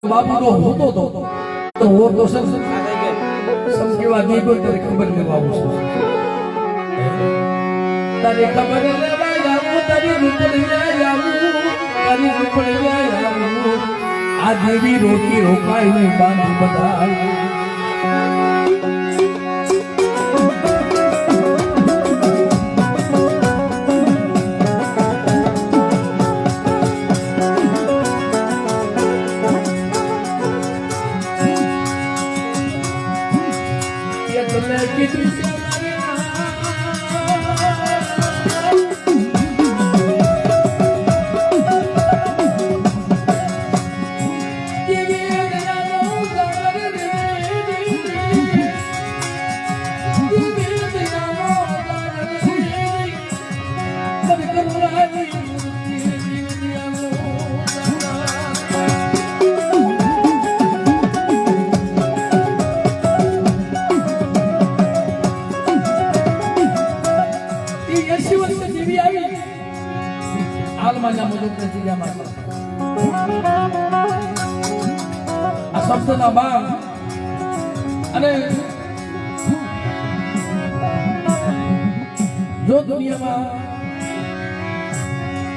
બાપુ નો હોતો તો હો તો સમકેવા દીધો તારે ખબર લેવા આવું છું તારે ખબર લેવા જાવું તારી રૂપડિયા જાવું તારી રૂપડિયા જાવું આ દેવી રોકી રોકાય નહીં બાંધી બધાય શબ્દના બાણ અને જો દુનિયામાં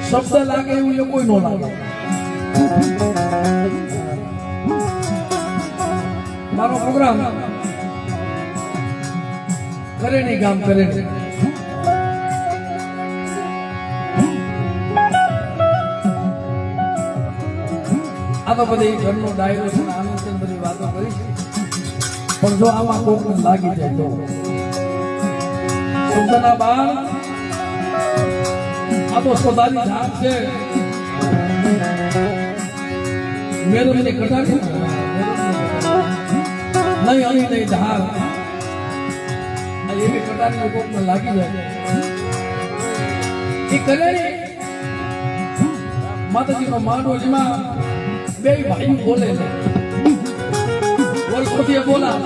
શબ્દ લાગે એવું એ કોઈ નો લાગે મારો પ્રોગ્રામ કરે નહીં કામ કરે નહીં આ તો બધી ઘરનો ડાયરો છે આનંદ બધી વાતો કરી પણ જો આમાં કોક લાગી જાય તો શબ્દના બાણ આ તો સોદાની ધાક છે મેરુની કટારી નહીં અહીં નહીં ધાર એવી કટારી કોક લાગી જાય એ કરે માતાજીનો માંડવો જેમાં બે ભાઈ બોલે છે વર્ષોથી બોલા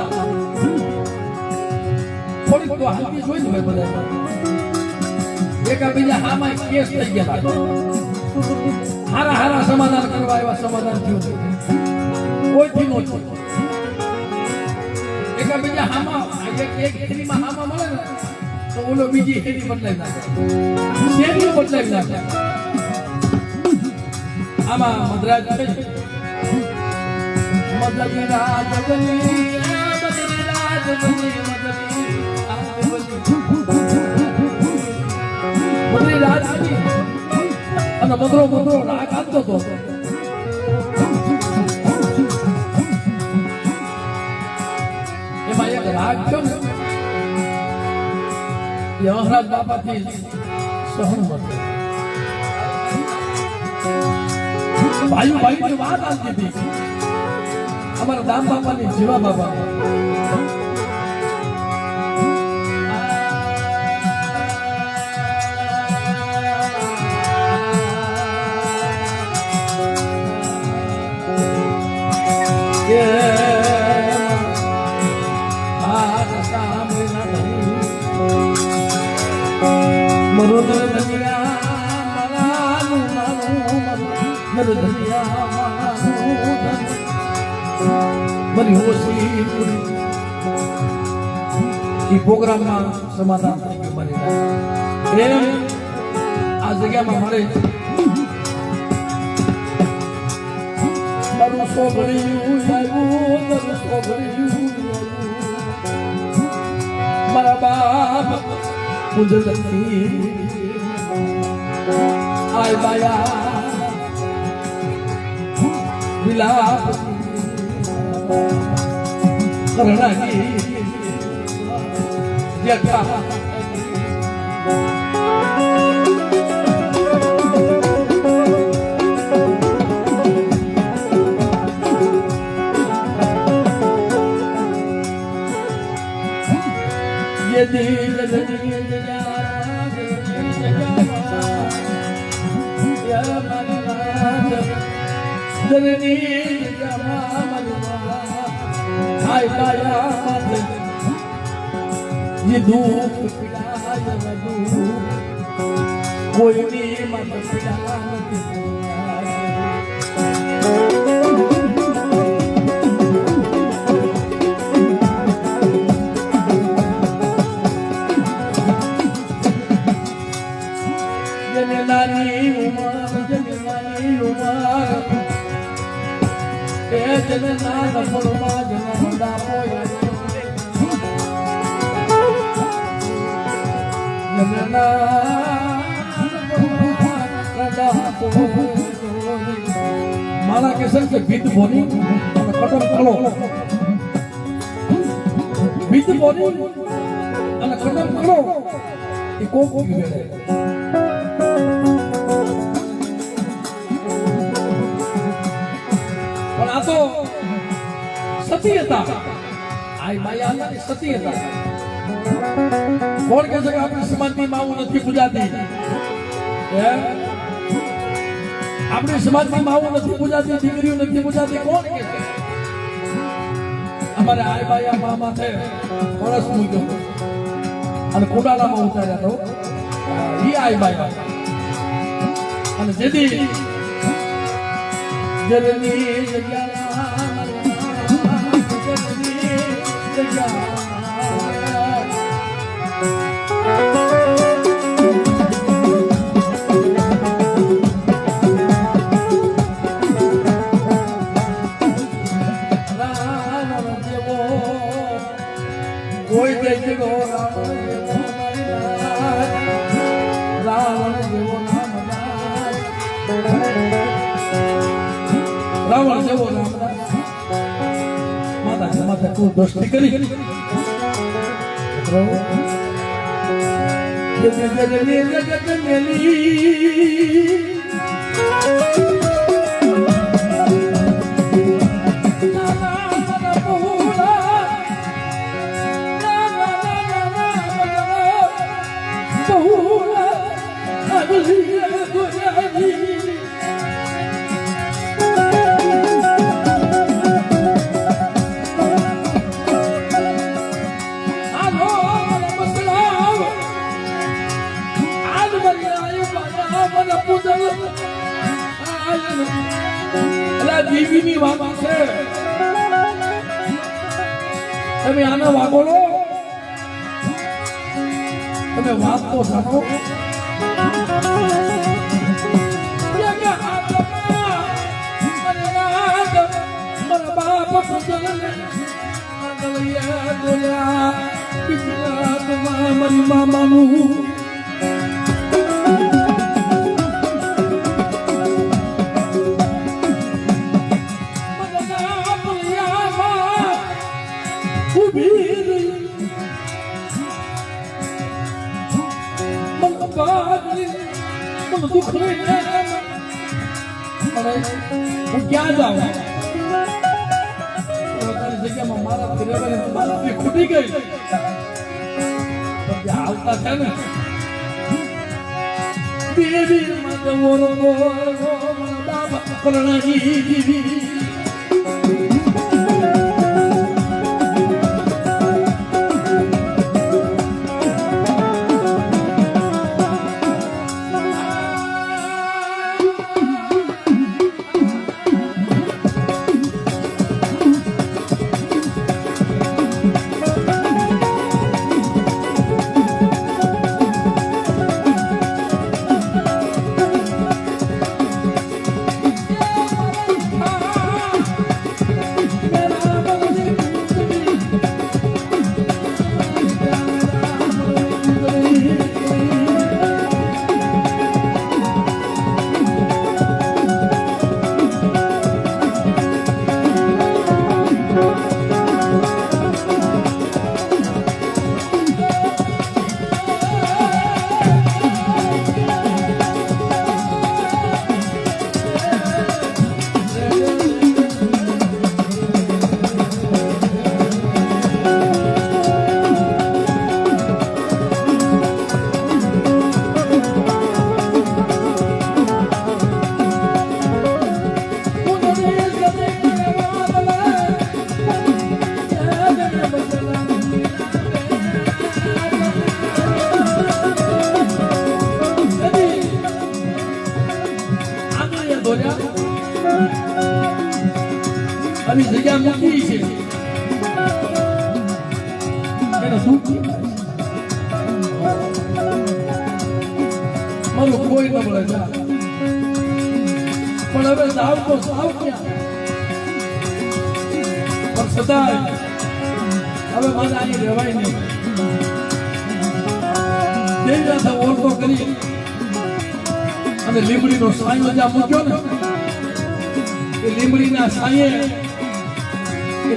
થોડીક તો હાલતી જોઈ ને બધા એકાબીજા હામાં કેસ થઈ ગયા હારા હારા સમાધાન કરવા એવા સમાધાન થયું કોઈથી નો થયું એકાબીજા હામાં એક હેરીમાં હામાં મળે ને તો ઓલો બીજી હેરી બદલાઈ નાખે શેરીઓ બદલાઈ નાખે આમાં મદ્રાજ થઈ મદની રાજગની અને મધરો રાગ આપતો હતો એમાં એક રાગ થયો ને યમરાજ બાપાથી સહન મળતો ભાઈ ભાઈ વાત આવતી હતી અમારા દામ બાપાની જીવા બાપા પ્રોગ્રામમાં સમાધાન થઈ ગયું મારી એમ આ જગ્યામાં મળે મારું સોગળિયું આવ્યું તારું સોગળિયું મારા બાપ ઉજળતી આય બાયા વિલાપ કરણાની જગા ये दिल ये दुख कोई नहीं मत એ જનના નફળમાં જનમડા પોયા મારા કેસર કે ભીત બોની અને કટમ કળો ભીત બોની અને કટમ કળો એ કોક વેળે પણ આ તો સતી હતા આ માયા હતા સતી હતા કોણ કહે છે કે આપણી સમાજની માવું નથી પૂજાતી આપણી સમાજની માવું નથી પૂજાતી દીકરીઓ નથી પૂજાતી કોણ કહે છે અમારે આય બાયા મા માથે કળશ મૂક્યો અને કુડાલામાં ઉતાર્યા તો ઈ આય બાયા અને જેથી જરની જગ્યા કોઈ દેખો રાવણ જેવો રાવણ જેવો માતા માતા તું દોસ્તી કરી જીવીની વાત છે તમે આને વાગોલો તમે વાત તો જાણો મારી મામાનું દુઃખ હું ક્યાં જાઉં જગ્યામાં મારા ખૂટી ગઈ આવતા છે ને દેવી બાબા પ્રણાજી આવી જગ્યા મૂકી છે એનો દુઃખ મારું કોઈ ન મળે પણ હવે સાવ તો સાવ ક્યાં પણ છતાંય હવે મને અહીં રહેવાય નહીં. દેવનાથ ઓળખો કરી અને લીમડીનો સાયો જ્યાં મૂક્યો ને એ લીમડીના સાયે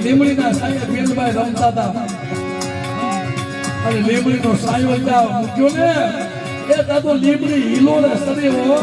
બેનભાઈ રમતા હતા અને લીમડીનો સાયો જ્યાં મૂક્યો ને એ દાદો લીમડી હિલો ને સદેવો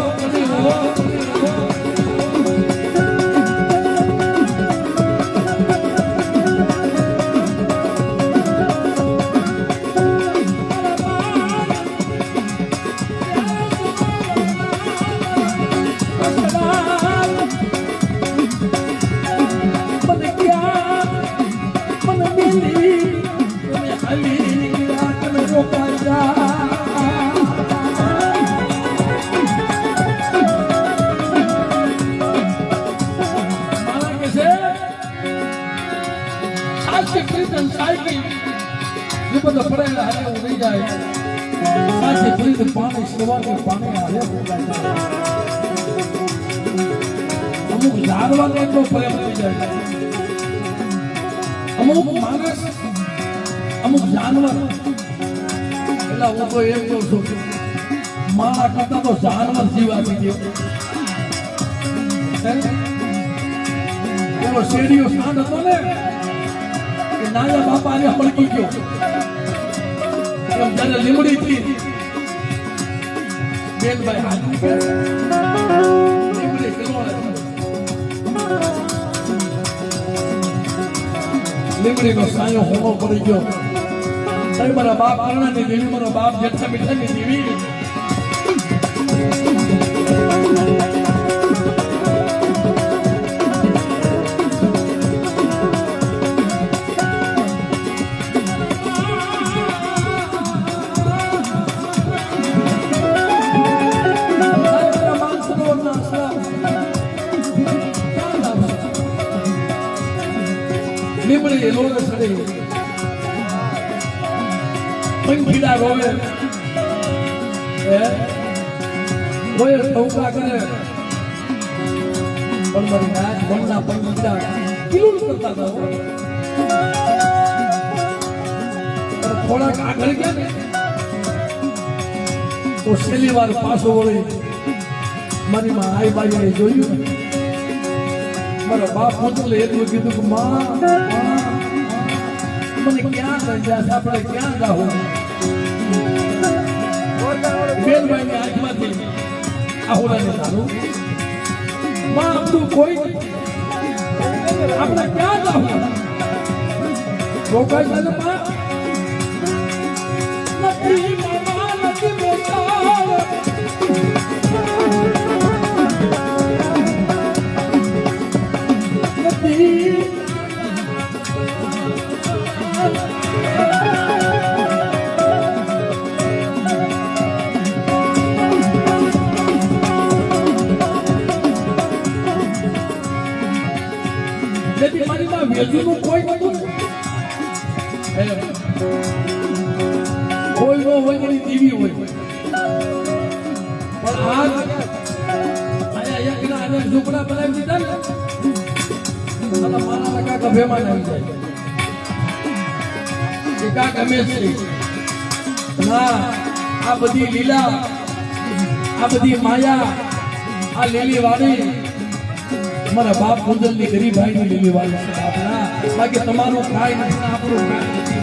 અમુક જાનવરને એટલો પ્રેમ થઈ જાય, અમુક માણસ, અમુક જાનવર. એટલે હું તો એમ કહું છું મારા કરતા તો જાનવર જીવાતી ગયો. એનો શેરીઓ સ્થાન હતો ને કે નાના બાપા ને હળકી ગયો જયારે લીમડી થી બેનભાઈ હાથ લીમડી લીમડીનો સાયો હોમો પડી ગયો. સાહેબ મારા બાપ કરણાની દેવી, મારો બાપ જેઠા મીઠાની દેવી. લીમડી લોરે સડી પંખીડા રોવે કોયલ ટોકા કરે પણ મારી નાચ બનના પંખીડા કિલું કરતા હતા. થોડાક આગળ ગયા ને તો છેલ્લી વાર પાછો વળી મારી માં આઈ બાઈ જોયું. મારા બાપ પૂછલે એટલું કીધું કે માં મને ક્યાં લઈ જાય, આપણે ક્યાં જાવું? બેનભાઈ ની આંખમાંથી આહુડાને ધારું, માં આપણું કોઈ આપણે ક્યાં જાવું? રોકાઈ જાય માં નથી મામા નથી બેટા કોઈ નો હોય એની દેવી હોય. પણ આજ આયા એકના આને ઝૂંપડા બનાવી દીધા ને એટલે મારા કાકા ભેમાન આવી જાય એ કાકા ગમે છે ના. આ બધી લીલા, આ બધી માયા, આ લીલી વાળી મારા બાપ કુંજલ ની ગરીબાઈ ની લીલી વાળી છે આપણા. બાકી તમારું કાંઈ નથી, આપણું કાંઈ નથી.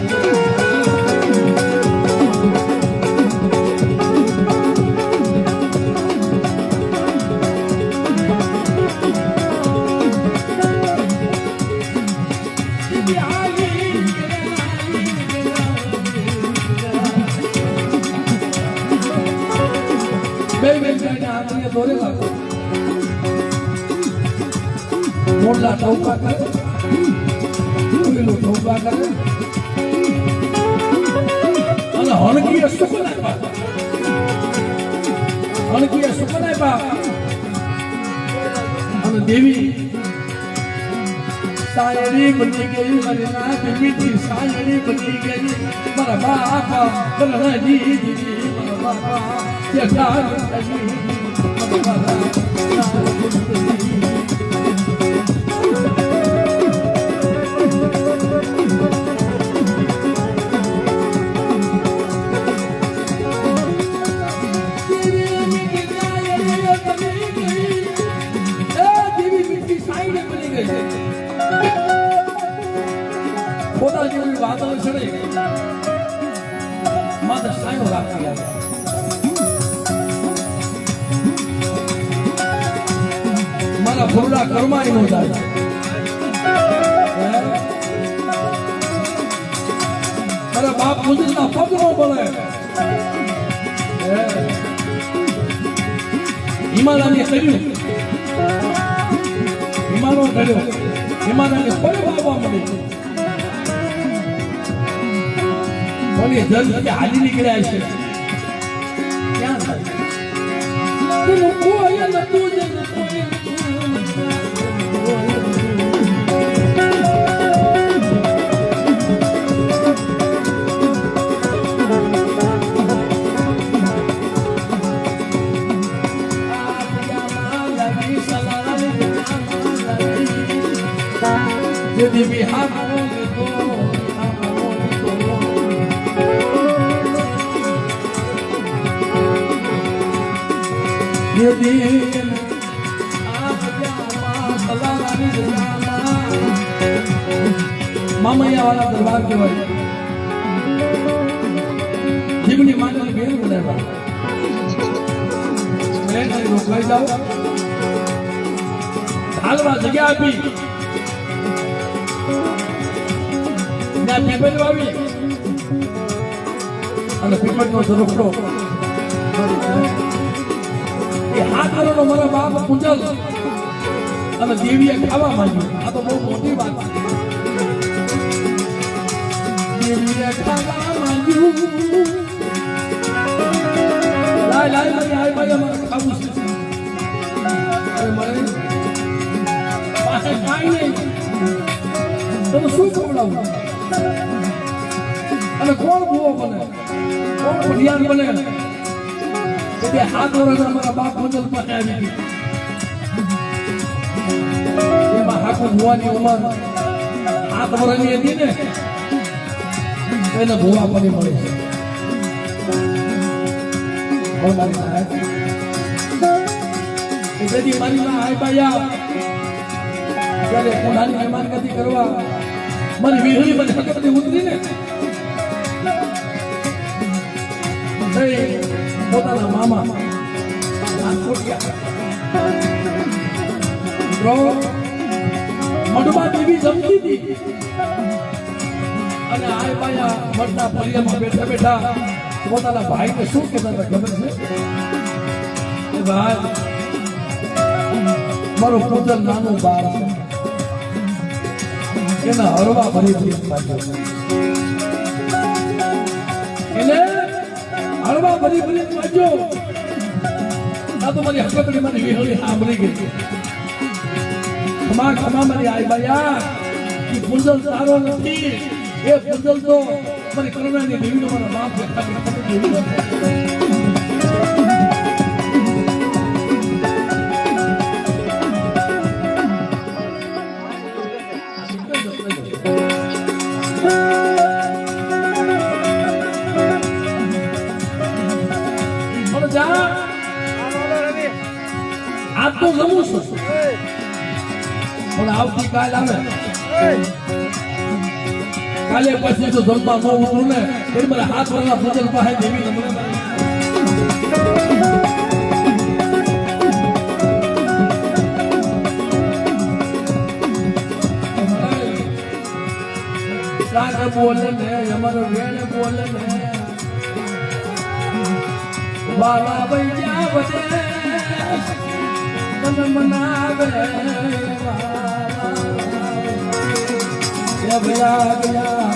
મોરલા ટોપા કરે, ટોપા કરે અને હણકીએ સુકન આપ્યા અને દેવી સાયરી બની ગઈ. મારી ના દેવી સાયરી બની ગઈ. મારા બાપા કરણાજી દીદી, મારા બાપા જેઠા ખોટા જેવી વાદળ ચડે માથે સાયો રાખતી આવે મારા ફૂલડા કર્માઈ નો જાય મારા બાપ મુજબના પગ નો પડે હિમાલયને કર્યું હિમાલય કર્યો હિમાલયને પગ વાવવા મળે બોલી જલ્દી હાલી નીકળ્યા છે ક્યાં થાય કોઈ નતું જ Jadi pihak jadi मामा या वाला दरबार के भाई जीवनी मानव बेर बनेगा मैं नहीं रोक ले जाओ हालवा जगह आपी ના પીપલ વાવી અને પીપળનો ઝરૂખડો એ હાથ કરોનો મારા બાપ પૂજલ અને દેવીએ ખાવા માંગ્યું આ તો બહુ મોટી વાત છે દેવીએ ખાવા માંગ્યું લાય લાય મને આય ભાઈ અમારે ખાવું છે અરે મને પાસે કાંઈ નહીં તમે શું ખવડાવું અને કોણ ભૂવો બને કોણ ભડિયાર બને એટલે હાથ વર્ષ અમારા બાપ મંજલ પાસે આવી ગઈ એમાં હાકુ ભૂવાની ઉંમર 7 વર્ષની હતી ને એને ભૂવા પડી મળી છે મારી સાહેબ એટલે મારી માં આય પાયા ત્યારે કોનાની મહેમાન ગતિ કરવા મને વિહળી મને હકતી ઉતરી ને પોતાના મામા મઢમાં દેવી જમતી હતી અને આય પાયા મઢના ફળિયામાં બેઠા બેઠા પોતાના ભાઈને શું કહેતા હતા ખબર છે ભાઈ મારો પૂજલ નાનું બાળ છે એના હરવા ભરી ભરી એને હરવા ભરી ભરી વાંચો આ તો મારી હકકડી મને વિહળી સાંભળી ગઈ ખમા ખમા મારી આઈ બાયા એ પૂજલ તારો નથી એ પૂજલ તો મારી કરુણાની દેવીનો મારા બાપ આજ તો જમું છું પણ આવતીકાલ આવે કાલે પછી તો જમવા ન ઉતરું ને એટલે મારા હાથ વાળા પૂજલ પાસે દેવી નમને બોલે ને અમારો વેણ બોલે ને બાબા ભૈયા બને મન મનાવે ભયા ભયા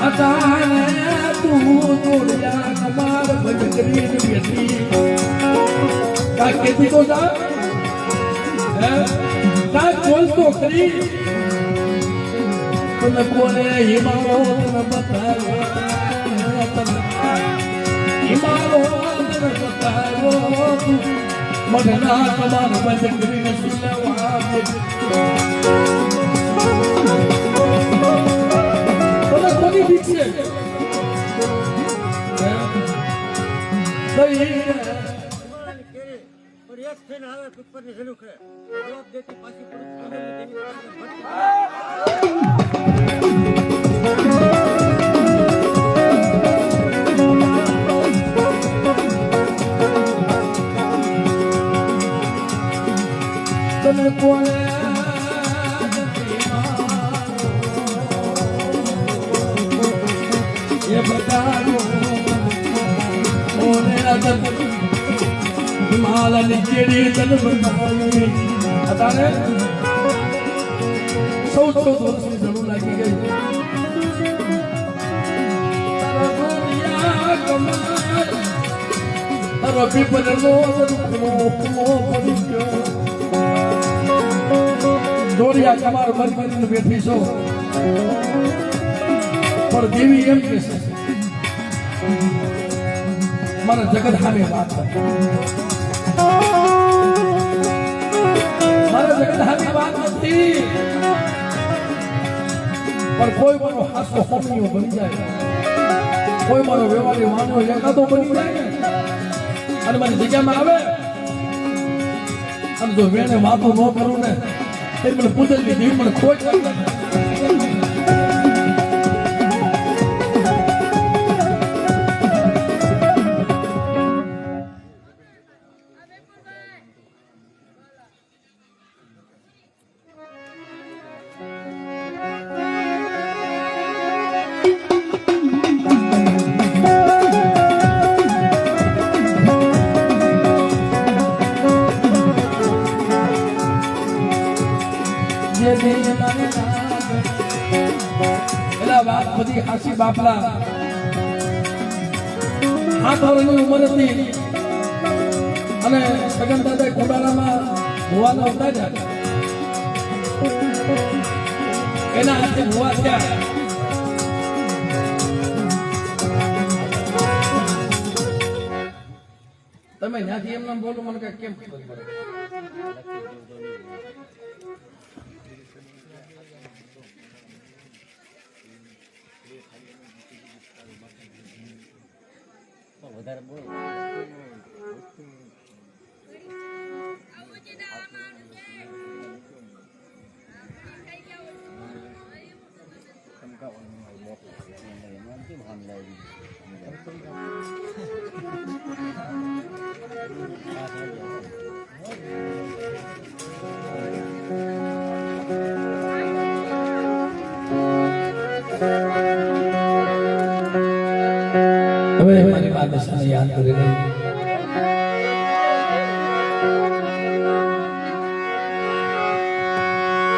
અતાને તું તોડ્યા કમાર ભજકરી બેઠી કા કેતી તો જા કા બોલ તો ખરી તને બોલે હિમાલો તને બતાવો હિમાલો તને બતાવો મગના કમાર ભજકરી સુલવા તને કોની બીક છે થઈને આવે પીપરની જરૂર કરે જવાબ દેતી પાછી પડી તને કોને એ બતાવ્યો ઓને અદબ હિમાલયની કેડી તને બતાવી અત્યારે 14 વર્ષની જરૂર લાગી ગઈ તારા દુનિયા કમાય તારો પીપરનો પડી ગયો દોરિયા તમારો બંધ કરીને બેઠી છો પણ દેવી એમ કે છે મારા જગત સામે વાત કરે મારા જગત સામે વાત નથી પણ કોઈ મારો હાસો હોમીઓ બની જાય કોઈ મારો વ્યવહારી માનવો એકાદો બની જાય અને મારી જગ્યામાં આવે અને જો વેણે વાતો ન કરું ને એ મને પૂજલની દેવી મને ખોટ બધી હાસી બાપલા 8 વર્ષની ઉંમર હતી અને સગન દાદા કોડારામાં હોવાનો હતા એના હાથે હોવા થયા તમે ત્યાંથી એમ નામ બોલો મને કઈ કેમ ખબર પડે વધારે બોલ હવે મારી બાદશાહને યાદ કરી રહી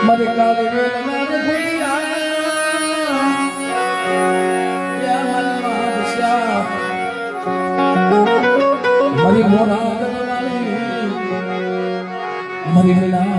મારી કાળી વેલ મારે ભૂલિયા યા મારી બાદશાહ મારી મોરા ગણવાળી મારી વેલા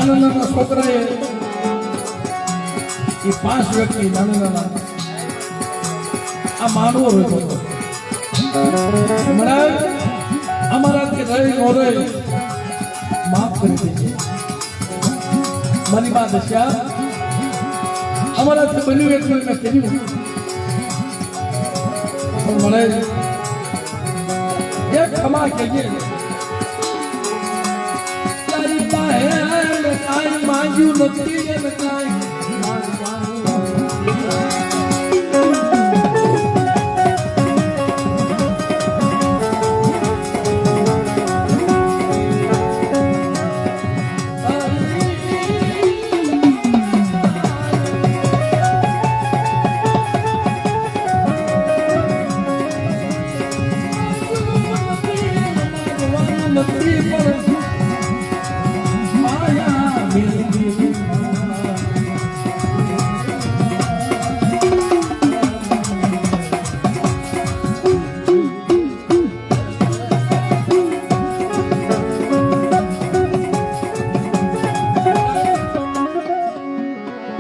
નાના છોકરાએ એ 5 વ્યક્તિ નાના આ માનવો રહ્યો હમણાં અમારાથી રહી નો રહી માફ કરી દેજે મારી બાદશાહ અમારાથી બન્યું એટલું મેં કર્યું પણ મને એક ખમા કહેજે તારી પાસે કાંઈ માંગ્યું નથી એને કાંઈ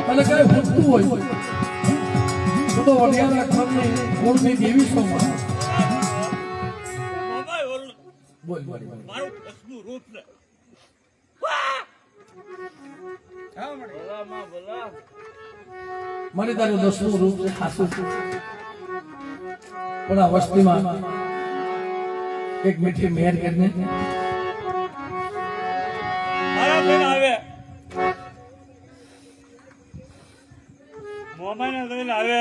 અને કઈ ભૂલતું હોય તો વડિયાના ઘરની મૂળની દેવી છો બાબા ઓલું બોલ મારી મારું દસમું રૂપ ને હા બોલા માં બોલા મને તારું દસમું રૂપ છે ખાસું છે પણ આ વસ્તીમાં એક મીઠી મેર કરીને મારા બેન આવે મોમાને લઈને આવે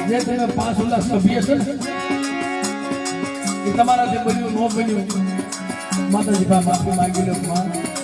જે તમે 5 ઓલા સભ્ય છે ને એ તમારાથી બન્યું ન બન્યું માતાજી પાસે માફી માંગી લો માં